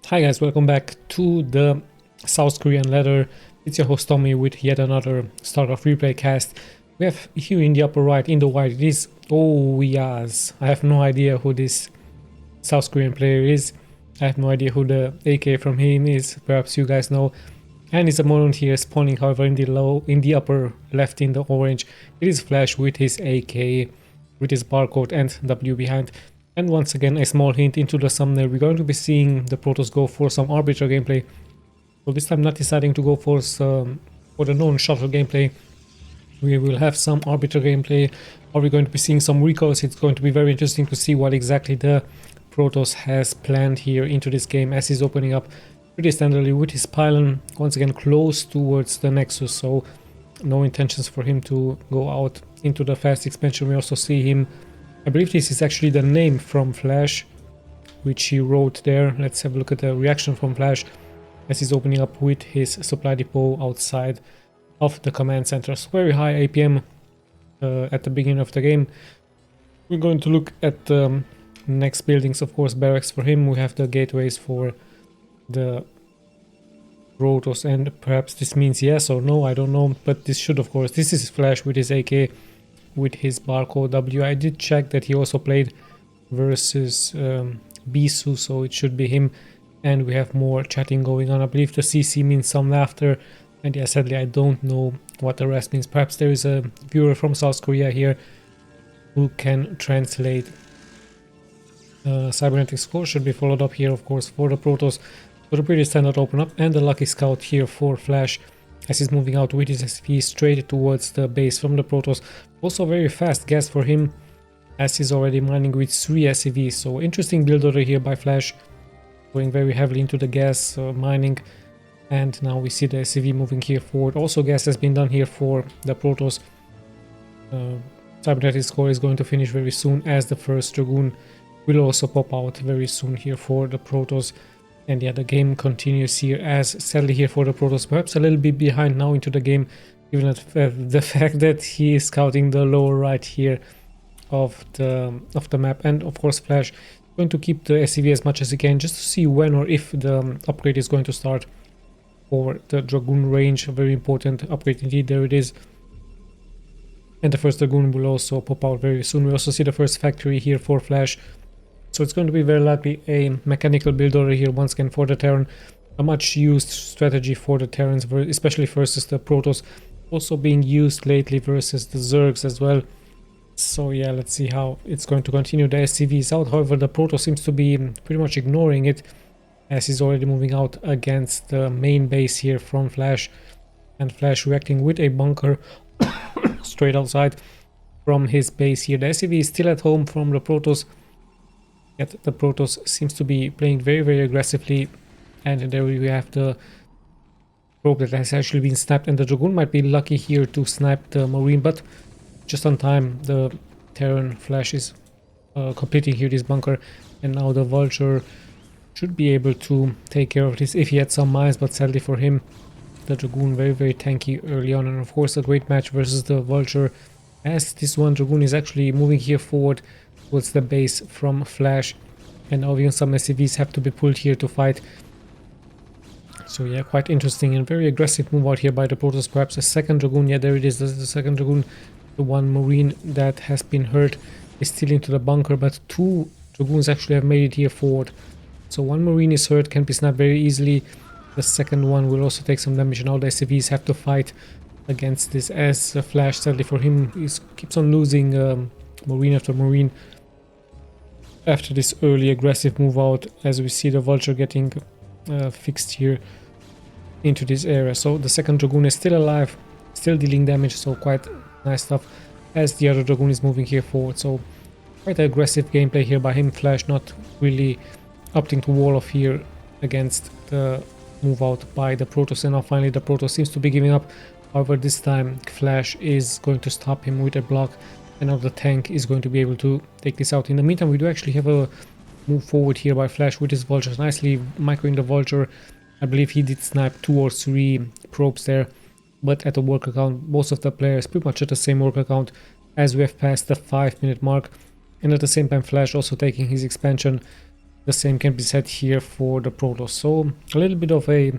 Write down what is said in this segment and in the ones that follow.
Hi guys, welcome back to the South Korean ladder. It's your host Tommy with yet another Starcraft replay cast. We have here in the upper right, in the white, it is OOOOIAZZ. I have no idea who this South Korean player is. I have no idea who the AK from him is. Perhaps you guys know. And it's a Moron here spawning, however, in the upper left in the orange. It is Flash with his AK, with his barcode and W behind. And once again, a small hint into the thumbnail, we're going to be seeing the Protoss go for some arbiter gameplay. So this time not deciding to go for the known shuttle gameplay. We will have some arbiter gameplay, or we're going to be seeing some recoils. It's going to be very interesting to see what exactly the Protoss has planned here into this game as he's opening up pretty standardly with his pylon, once again close towards the Nexus, so no intentions for him to go out into the fast expansion. We also see him, I believe this is actually the name from Flash, which he wrote there. Let's have a look at the reaction from Flash as he's opening up with his supply depot outside of the command center. So very high APM at the beginning of the game. We're going to look at the next buildings, of course, barracks for him. We have the gateways for the Protoss, and perhaps this means yes or no, I don't know, but this should, of course, this is Flash with his AK, with his barcode W. I did check that he also played versus Bisu, so it should be him. And we have more chatting going on. I believe the CC means some laughter, and yeah, sadly I don't know what the rest means. Perhaps there is a viewer from South Korea here who can translate. Cybernetic score should be followed up here, of course, for the Protoss. So the pretty standard open up, and the lucky scout here for Flash as he's moving out with his SV straight towards the base from the Protoss. Also very fast gas for him as he's already mining with 3 SCVs. So interesting build order here by Flash, going very heavily into the gas mining. And now we see the SCV moving here forward. Also gas has been done here for the Protoss. Cybernetic score is going to finish very soon, as the first Dragoon will also pop out very soon here for the Protoss. And yeah, the game continues here, as sadly here for the Protoss, perhaps a little bit behind now into the game, given the fact that he is scouting the lower right here of the map. And of course Flash is going to keep the SCV as much as he can, just to see when or if the upgrade is going to start for the Dragoon range. A very important upgrade indeed, there it is. And the first Dragoon will also pop out very soon. We also see the first factory here for Flash. So it's going to be very likely a mechanical build order here once again for the Terran. A much used strategy for the Terrans, especially versus the Protoss. Also being used lately versus the Zergs as well. So yeah, let's see how it's going to continue. The SCV is out, however the Protoss seems to be pretty much ignoring it, as he's already moving out against the main base here from Flash. And Flash reacting with a bunker straight outside from his base here. The SCV is still at home from the Protoss. Yet the Protoss seems to be playing very, very aggressively, and there we have the probe that has actually been sniped, and the Dragoon might be lucky here to snipe the Marine, but just on time the Terran Flash is completing here this bunker, and now the Vulture should be able to take care of this if he had some mines, but sadly for him the Dragoon very, very tanky early on. And of course a great match versus the Vulture, as this one Dragoon is actually moving here forward towards the base from Flash, and now even some SCVs have to be pulled here to fight. So yeah, quite interesting and very aggressive move out here by the Protoss. Perhaps a second Dragoon, yeah, there it is, the second Dragoon. The one Marine that has been hurt is still into the bunker, but 2 Dragoons actually have made it here forward. So one Marine is hurt, can be snapped very easily. The second one will also take some damage. Now the SCVs have to fight against this, as Flash, sadly for him, keeps on losing Marine after Marine after this early aggressive move out, as we see the Vulture getting fixed here into this area. So the second Dragoon is still alive, still dealing damage, so quite nice stuff, as the other Dragoon is moving here forward. So quite aggressive gameplay here by him. Flash not really opting to wall off here against the move out by the Protoss. And now finally the Protoss seems to be giving up. However, this time Flash is going to stop him with a block, and now the tank is going to be able to take this out. In the meantime, we do actually have a move forward here by Flash with his Vultures, nicely microing the Vulture. I believe he did snipe 2 or 3 probes there, but at the worker count, most of the players pretty much at the same worker count, as we have passed the 5-minute mark. And at the same time Flash also taking his expansion The same can be said here for the Protoss. So a little bit of a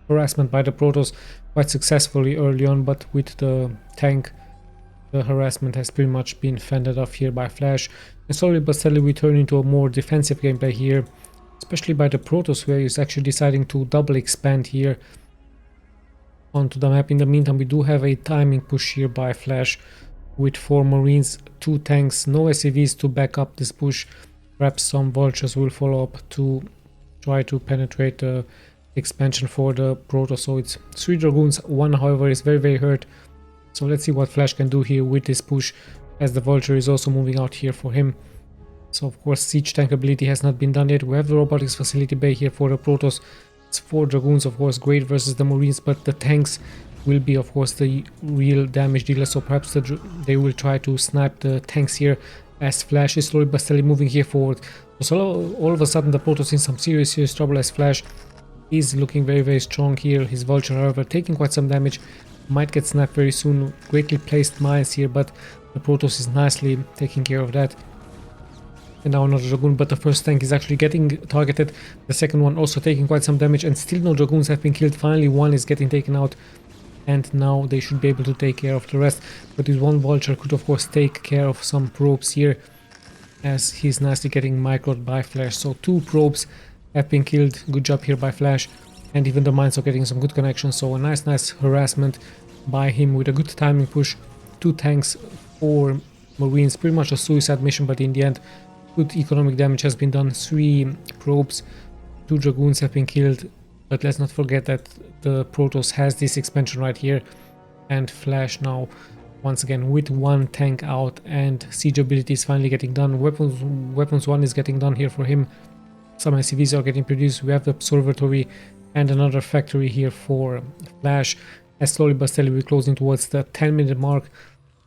harassment by the Protoss, quite successfully early on, but with the tank, the harassment has pretty much been fended off here by Flash. And slowly but steadily we turn into a more defensive gameplay here, especially by the Protoss, where he's actually deciding to double expand here onto the map. In the meantime, we do have a timing push here by Flash with 4 Marines, 2 tanks, no SCVs to back up this push. Perhaps some vultures will follow up to try to penetrate the expansion for the Protoss. So it's 3 Dragoons, 1 however is very hurt. So let's see what Flash can do here with this push, as the vulture is also moving out here for him. So of course siege tank ability has not been done yet. We have the robotics facility bay here for the Protoss. It's 4 Dragoons, of course, great versus the Marines, but the tanks will be of course the real damage dealer. So perhaps they will try to snipe the tanks here, as Flash is slowly but steadily moving here forward. So all of a sudden the Protoss in some serious trouble, as Flash is looking very strong here. His vulture however taking quite some damage, might get snapped very soon. Greatly placed mines here, but the Protoss is nicely taking care of that. And now another Dragoon, but the first tank is actually getting targeted. The second one also taking quite some damage, and still no Dragoons have been killed. Finally one is getting taken out, and now they should be able to take care of the rest. But this one vulture could of course take care of some probes here, as he's nicely getting microed by Flash. So 2 probes have been killed. Good job here by Flash, and even the mines are getting some good connections. So a nice harassment by him with a good timing push. 2 tanks, 4 Marines, pretty much a suicide mission, but in the end good economic damage has been done. 3 probes, 2 Dragoons have been killed, but let's not forget that the Protoss has this expansion right here, and Flash now once again with 1 tank out, and siege ability is finally getting done. Weapons 1 is getting done here for him. Some SCVs are getting produced. We have the observatory and another factory here for Flash, as slowly but steadily we're closing towards the 10-minute mark.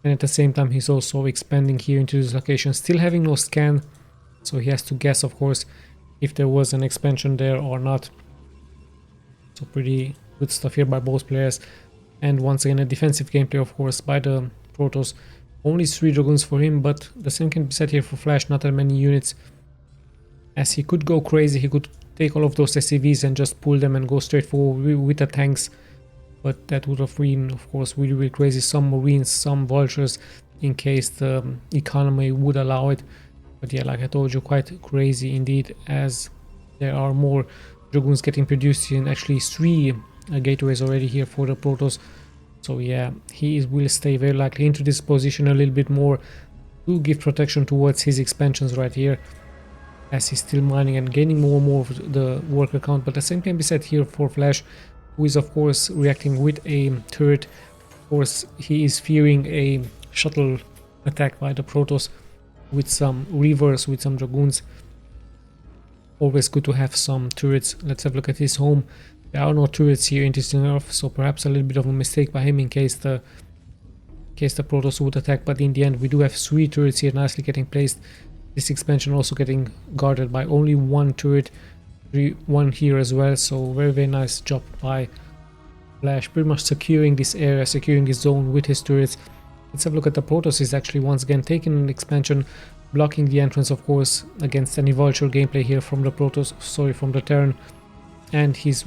And at the same time he's also expanding here into this location, still having no scan, so he has to guess of course if there was an expansion there or not. So pretty good stuff here by both players. And once again a defensive gameplay of course by the Protoss. Only 3 Dragoons for him, but the same can be said here for Flash, not that many units, as he could go crazy. He could take all of those SCVs and just pull them and go straight forward with the tanks, but that would have been of course really crazy. Some Marines, some vultures in case the economy would allow it. But yeah, like I told you, quite crazy indeed, as there are more Dragoons getting produced in actually 3 gateways already here for the Protoss. So yeah, he will stay very likely into this position a little bit more to give protection towards his expansions right here, as he's still mining and gaining more and more of the worker count. But the same can be said here for Flash, who is of course reacting with a turret. Of course he is fearing a shuttle attack by the Protoss with some reverse, with some Dragoons. Always good to have some turrets. Let's have a look at his home. There are no turrets here, interesting enough, so perhaps a little bit of a mistake by him in case the Protoss would attack. But in the end we do have 3 turrets here nicely getting placed. This expansion also getting guarded by only 1 turret, 1 here as well. So very nice job by Flash, pretty much securing this area, securing this zone with his turrets. Let's have a look at the Protoss. Is actually once again taking an expansion, blocking the entrance of course against any vulture gameplay here from the Protoss, from the Terran, and he's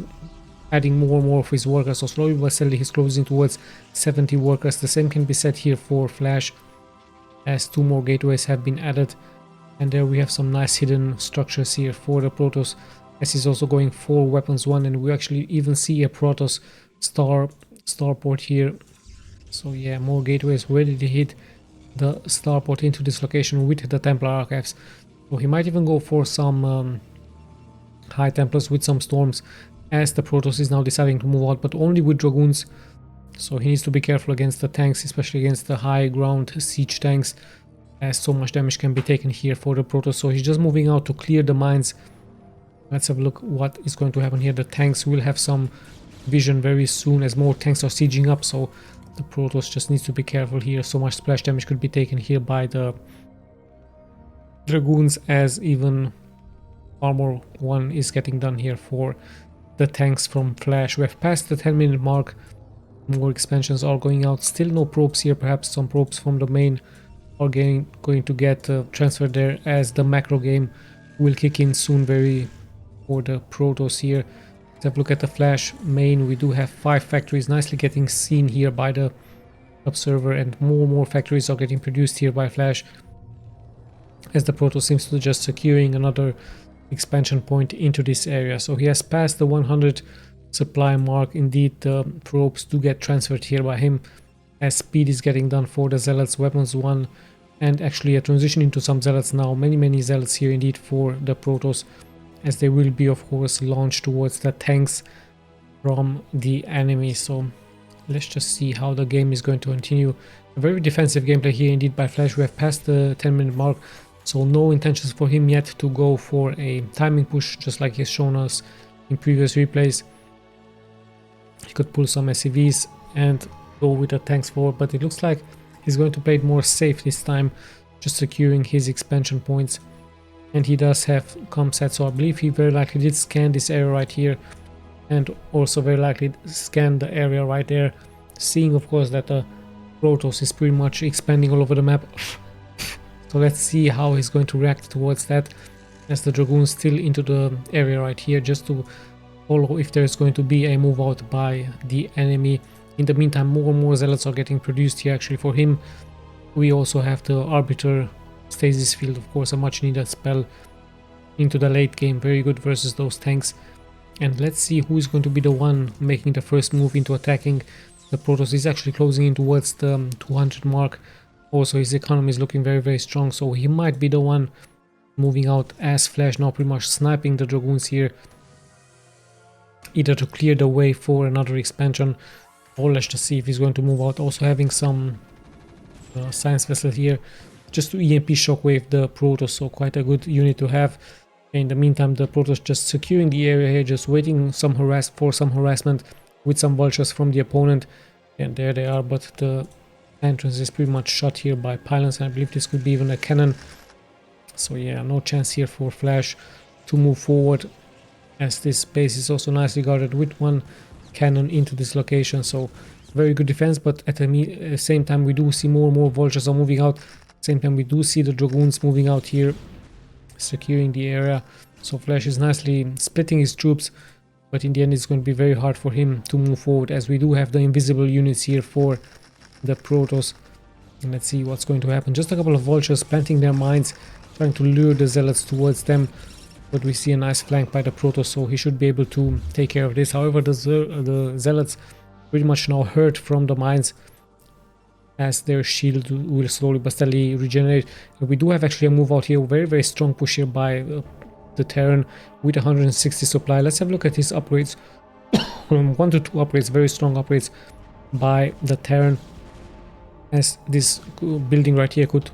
adding more and more of his workers. So slowly but steadily he's closing towards 70 workers. The same can be said here for Flash, as 2 more gateways have been added. And there we have some nice hidden structures here for the Protoss, as he's also going for weapons 1, and we actually even see a Protoss starport here. So yeah, more gateways ready to hit the starport into this location with the Templar archives. So he might even go for some High Templars with some storms, as the Protoss is now deciding to move out, but only with Dragoons. So he needs to be careful against the tanks, especially against the high ground siege tanks, as so much damage can be taken here for the Protoss. So he's just moving out to clear the mines. Let's have a look what is going to happen here. The tanks will have some vision very soon, as more tanks are sieging up, so the Protoss just needs to be careful here. So much splash damage could be taken here by the Dragoons, as even armor 1 is getting done here for the tanks from Flash. We have passed the 10-minute mark. More expansions are going out. Still no probes here. Perhaps some probes from the main are going to get transferred there, as the macro game will kick in soon very for the Protoss here. Let's have a look at the Flash main. We do have 5 factories nicely getting seen here by the observer, and more factories are getting produced here by Flash, as the Protoss seems to just securing another expansion point into this area. So he has passed the 100 supply mark. Indeed, the probes do get transferred here by him, as speed is getting done for the Zealots, weapons 1, and actually a transition into some Zealots now. Many Zealots here indeed for the Protoss, as they will be of course launched towards the tanks from the enemy. So let's just see how the game is going to continue. A very defensive gameplay here indeed by Flash. We have passed the 10-minute mark, so no intentions for him yet to go for a timing push, just like he's shown us in previous replays. He could pull some SCVs and go with the tanks forward, but it looks like he's going to play it more safe this time, just securing his expansion points. And he does have ComSat, so I believe he very likely did scan this area right here, and also very likely scan the area right there, seeing of course that the Protoss is pretty much expanding all over the map. So let's see how he's going to react towards that, as the Dragoon's still into the area right here, just to follow if there's going to be a move out by the enemy. In the meantime, more Zealots are getting produced here actually for him. We also have the Arbiter Stasis Field, of course, a much needed spell into the late game, very good versus those tanks. And let's see who is going to be the one making the first move into attacking. The Protoss is actually closing in towards the 200 mark. Also, his economy is looking very strong, so he might be the one moving out, as Flash now pretty much sniping the Dragoons here, either to clear the way for another expansion, or let's just see if he's going to move out. Also having some science vessel here just to EMP shockwave the Protoss, so quite a good unit to have. In the meantime, the Protoss just securing the area here, just waiting for some harassment with some vultures from the opponent, and there they are. But the entrance is pretty much shut here by pylons, and I believe this could be even a cannon. So yeah, no chance here for Flash to move forward, as this base is also nicely guarded with one cannon into this location. So very good defense, but at the same time we do see more vultures are moving out. At the same time we do see the Dragoons moving out here, securing the area. So Flash is nicely splitting his troops, but in the end it's going to be very hard for him to move forward, as we do have the invisible units here for the Protoss. And let's see what's going to happen. Just a couple of vultures planting their mines, trying to lure the Zealots towards them, but we see a nice flank by the Protoss, so he should be able to take care of this. However, the Zealots pretty much now hurt from the mines, as their shield will slowly but steadily regenerate. And we do have actually a move out here, very strong push here by the Terran with 160 supply. Let's have a look at his upgrades. 1 to 2 upgrades, very strong upgrades by the Terran, as this building right here could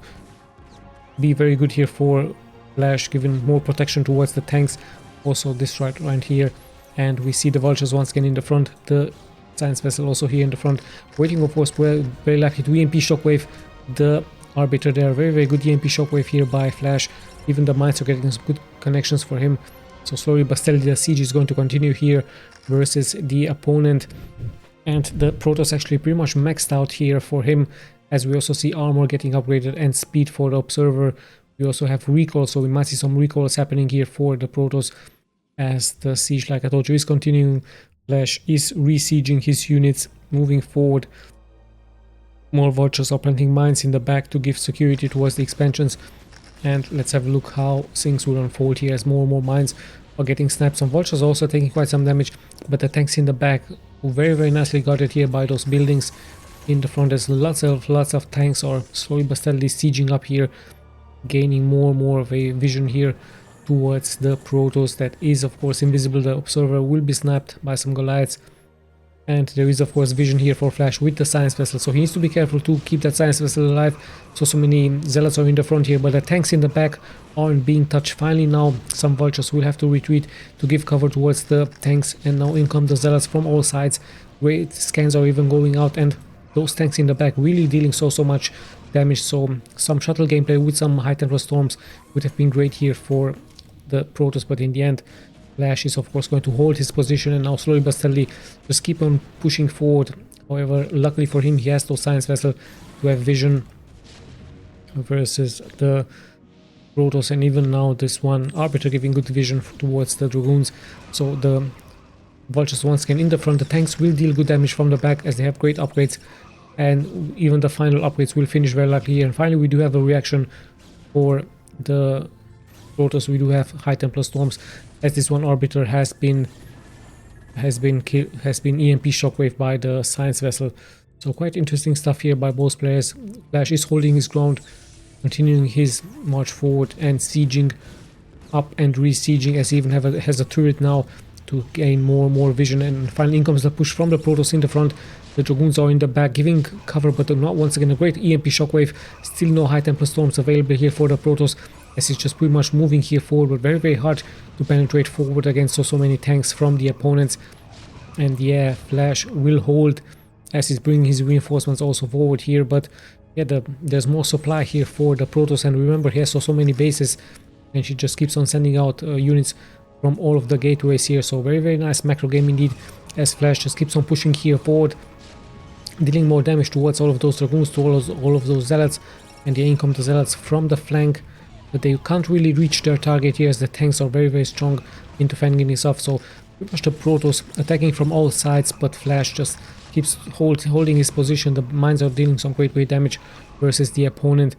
be very good here for Flash, giving more protection towards the tanks. Also this right here, and we see the vultures once again in the front, the science vessel also here in the front, waiting of course very likely to EMP shockwave the Arbiter there. Very good EMP shockwave here by Flash. Even the mines are getting some good connections for him. So slowly but steadily the siege is going to continue here versus the opponent, and the Protoss actually pretty much maxed out here for him, as we also see armor getting upgraded and speed for the observer. We also have recall, so we might see some recalls happening here for the Protoss, as the siege, like I told you, is continuing. Flash is re-sieging his units, moving forward. More vultures are planting mines in the back to give security towards the expansions. And let's have a look how things will unfold here, as more mines are getting snapped. Some vultures also taking quite some damage, but the tanks in the back very nicely guarded here by those buildings in the front, as lots of tanks are slowly but steadily sieging up here, gaining more of a vision here towards the Protoss that is of course invisible. The observer will be snapped by some Goliaths, and there is of course vision here for Flash with the science vessel, so he needs to be careful to keep that science vessel alive. So many Zealots are in the front here, but the tanks in the back aren't being touched. Finally now some vultures will have to retreat to give cover towards the tanks, and now in come the Zealots from all sides. Great scans are even going out, and those tanks in the back really dealing so much damage. So some shuttle gameplay with some high tempo storms would have been great here for the Protoss, but in the end Flash is of course going to hold his position, and now slowly but steadily just keep on pushing forward. However, luckily for him, he has those science vessel to have vision versus the Protoss, and even now this one Arbiter giving good vision towards the Dragoons. So the Vultures once again in the front. The tanks will deal good damage from the back as they have great upgrades, and even the final upgrades will finish very likely here. And finally we do have a reaction for the Protoss. We do have High Templar Storms, as this one Arbiter has been EMP shockwave by the science vessel. So quite interesting stuff here by both players. Flash is holding his ground, continuing his march forward and sieging up and re-sieging, as he even has a turret now to gain more and more vision. And finally in comes the push from the Protoss in the front. The Dragoons are in the back giving cover, but not once again a great EMP shockwave. Still no High Templar Storms available here for the Protoss, as it's just pretty much moving here forward, but very hard to penetrate forward against so many tanks from the opponents. And yeah, Flash will hold as he's bringing his reinforcements also forward here, but yeah, there's more supply here for the Protoss. And remember, he has so many bases, and she just keeps on sending out units from all of the gateways here. So very nice macro game indeed, as Flash just keeps on pushing here forward, dealing more damage towards all of those Dragoons, to all of those Zealots. And the income the Zealots from the flank, but they can't really reach their target here as the tanks are very strong into fending this off. So pretty much the Protoss attacking from all sides, but Flash just keeps holding his position. The mines are dealing some great damage versus the opponent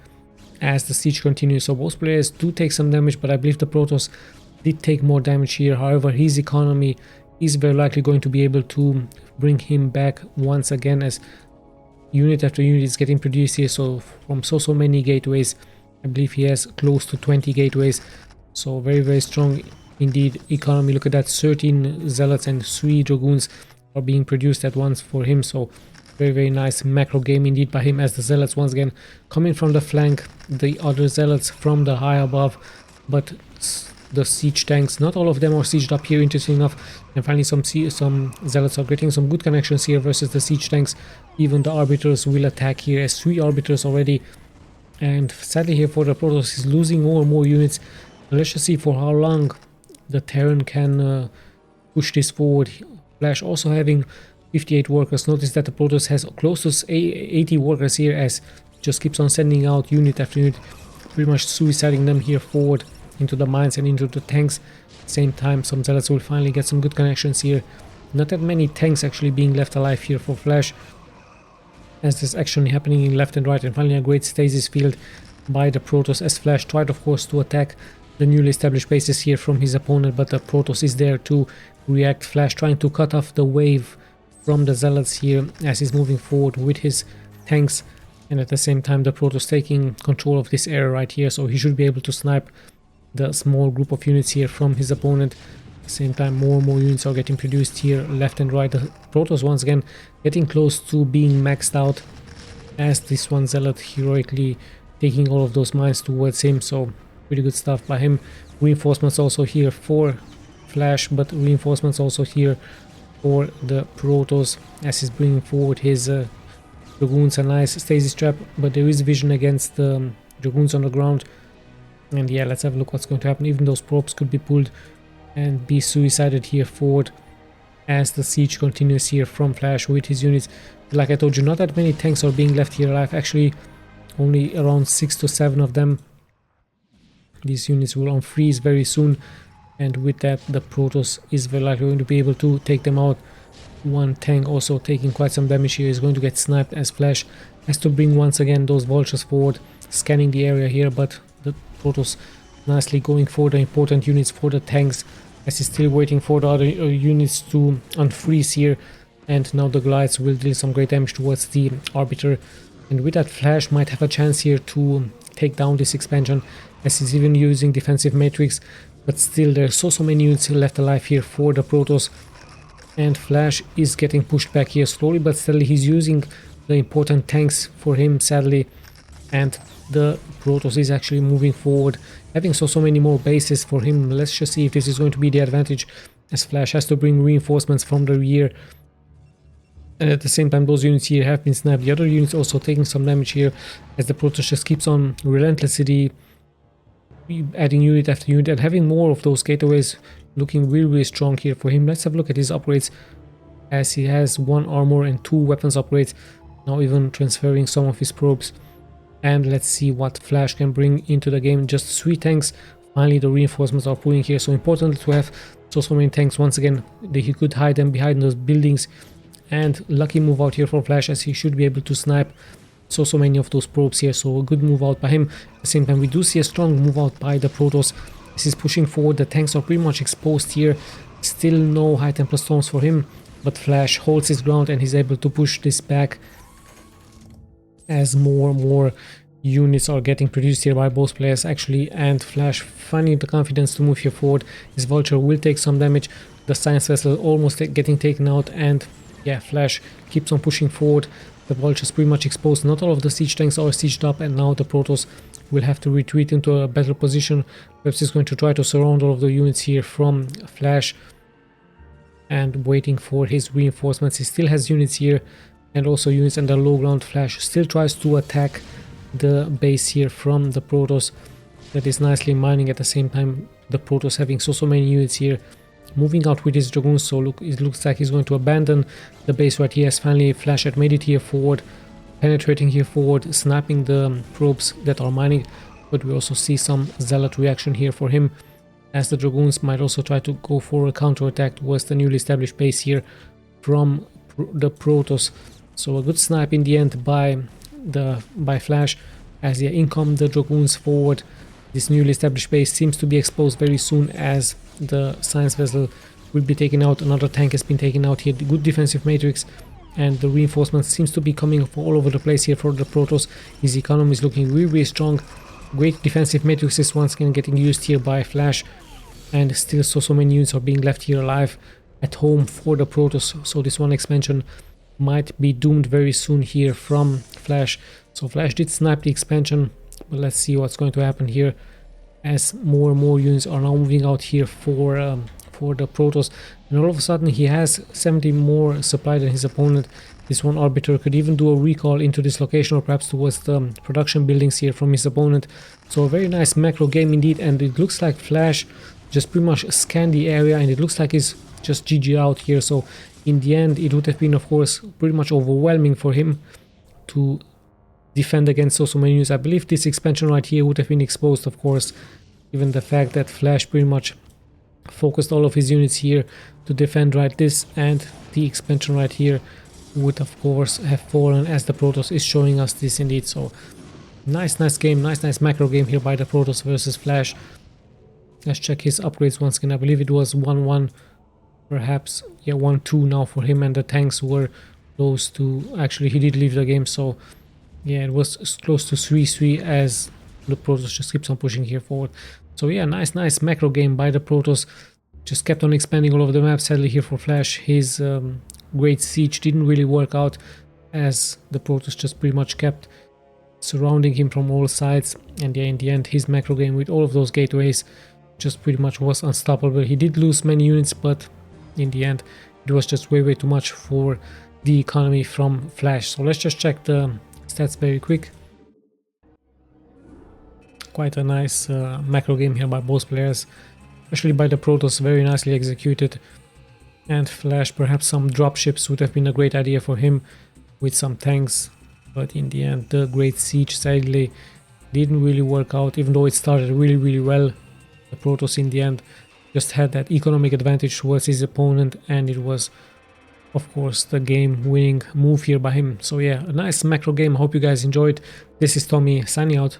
as the siege continues. So both players do take some damage, but I believe the Protoss did take more damage here. However, his economy is very likely going to be able to bring him back once again, as unit after unit is getting produced here. So from so many gateways, I believe he has close to 20 gateways. So very strong indeed economy. Look at that, 13 Zealots and 3 Dragoons are being produced at once for him. So very nice macro game indeed by him, as the Zealots once again coming from the flank, the other Zealots from the high above, but the siege tanks, not all of them are sieged up here, interesting enough. And finally some Zealots are getting some good connections here versus the siege tanks. Even the Arbiters will attack here, as 3 Arbiters already. And sadly here for the Protoss is losing more and more units. Let's just see for how long the Terran can push this forward. Flash also having 58 workers. Notice that the Protoss has close to 80 workers here, as just keeps on sending out unit after unit, pretty much suiciding them here forward into the mines and into the tanks. At the same time, some Zealots will finally get some good connections here. Not that many tanks actually being left alive here for Flash, as there's action happening in left and right. And finally a great stasis field by the Protoss, as Flash tried of course to attack the newly established bases here from his opponent, but the Protoss is there to react. Flash trying to cut off the wave from the Zealots here as he's moving forward with his tanks, and at the same time the Protoss taking control of this area right here, so he should be able to snipe the small group of units here from his opponent. At the same time, more and more units are getting produced here left and right. The Protoss once again getting close to being maxed out, as this one Zealot heroically taking all of those mines towards him. So pretty good stuff by him. Reinforcements also here for Flash, but reinforcements also here for the Protoss as he's bringing forward his Dragoons. A nice stasis trap, but there is vision against the Dragoons on the ground. And yeah, let's have a look what's going to happen. Even those probes could be pulled and be suicided here forward as the siege continues here from Flash with his units. Like I told you, not that many tanks are being left here alive. Actually, only around 6 to 7 of them. These units will unfreeze very soon, and with that the Protoss is very likely going to be able to take them out. One tank also taking quite some damage here is going to get sniped, as Flash has to bring once again those vultures forward, scanning the area here, but the Protoss nicely going for the important units for the tanks, as he's still waiting for the other units to unfreeze here. And now the Glides will deal some great damage towards the Arbiter, and with that Flash might have a chance here to take down this expansion, as he's even using defensive matrix. But still there's so many units left alive here for the Protoss, and Flash is getting pushed back here slowly but steadily. He's using the important tanks for him, sadly, and the Protoss is actually moving forward, having so many more bases for him. Let's just see if this is going to be the advantage, as Flash has to bring reinforcements from the rear. And at the same time, those units here have been sniped. The other units also taking some damage here, as the Protoss just keeps on relentlessly adding unit after unit and having more of those gateways, looking really strong here for him. Let's have a look at his upgrades, as he has 1 armor and 2 weapons upgrades, now even transferring some of his probes and let's see what Flash can bring into the game. Just 3 tanks. Finally the reinforcements are pulling here, so important to have so many tanks. Once again, he could hide them behind those buildings, and lucky move out here for Flash, as he should be able to snipe so many of those probes here. So a good move out by him. At the same time, we do see a strong move out by the Protoss. This is pushing forward. The tanks are pretty much exposed here. Still no high Templar storms for him, but Flash holds his ground and he's able to push this back as more units are getting produced here by both players actually, and Flash finding the confidence to move here forward. His Vulture will take some damage. The Science Vessel almost getting taken out, and yeah, Flash keeps on pushing forward. The Vulture is pretty much exposed. Not all of the siege tanks are sieged up, and now the Protoss will have to retreat into a better position. Perhaps he's going to try to surround all of the units here from Flash and waiting for his reinforcements. He still has units here and also units under low ground. Flash still tries to attack the base here from the Protoss that is nicely mining. At the same time, the Protoss having so many units here, moving out with his Dragoons. So look, it looks like he's going to abandon the base right here, as finally Flash had made it here forward, penetrating here forward, sniping the probes that are mining. But we also see some Zealot reaction here for him, as the Dragoons might also try to go for a counter-attack towards the newly established base here from the Protoss. So a good snipe in the end by Flash, as yeah, in come the Dragoons forward. This newly established base seems to be exposed very soon, as the Science Vessel will be taken out. Another tank has been taken out here. Good defensive matrix, and the reinforcements seems to be coming from all over the place here for the Protoss. His economy is looking really strong. Great defensive matrices once again getting used here by Flash, and still so many units are being left here alive at home for the Protoss. So this one expansion might be doomed very soon here from Flash. So Flash did snipe the expansion, but let's see what's going to happen here, as more and more units are now moving out here for the Protoss. And all of a sudden he has 70 more supply than his opponent. This one Arbiter could even do a recall into this location, or perhaps towards the production buildings here from his opponent. So a very nice macro game indeed, and it looks like Flash just pretty much scanned the area, and it looks like he's just GG out here. So in the end, it would have been, of course, pretty much overwhelming for him to defend against so many units. I believe this expansion right here would have been exposed, of course, given the fact that Flash pretty much focused all of his units here to defend right this, and the expansion right here would, of course, have fallen, as the Protoss is showing us this indeed. So nice game, nice macro game here by the Protoss versus Flash. Let's check his upgrades once again. I believe it was 1-1, perhaps, yeah, 1-2 now for him, and the tanks were close to, actually he did leave the game, so yeah, it was close to 3-3, as the Protoss just keeps on pushing here forward. So yeah, nice macro game by the Protoss. Just kept on expanding all over the map. Sadly here for Flash, his great siege didn't really work out, as the Protoss just pretty much kept surrounding him from all sides. And yeah, in the end, his macro game with all of those gateways just pretty much was unstoppable. He did lose many units, but in the end, it was just way too much for the economy from Flash. So let's just check the stats very quick. Quite a nice macro game here by both players, especially by the Protoss, very nicely executed. And Flash, perhaps some dropships would have been a great idea for him with some tanks, but in the end the great siege sadly didn't really work out, even though it started really well. The Protoss in the end just had that economic advantage towards his opponent, and it was, of course, the game winning move here by him. So yeah, a nice macro game. Hope you guys enjoyed. This is Tommy signing out.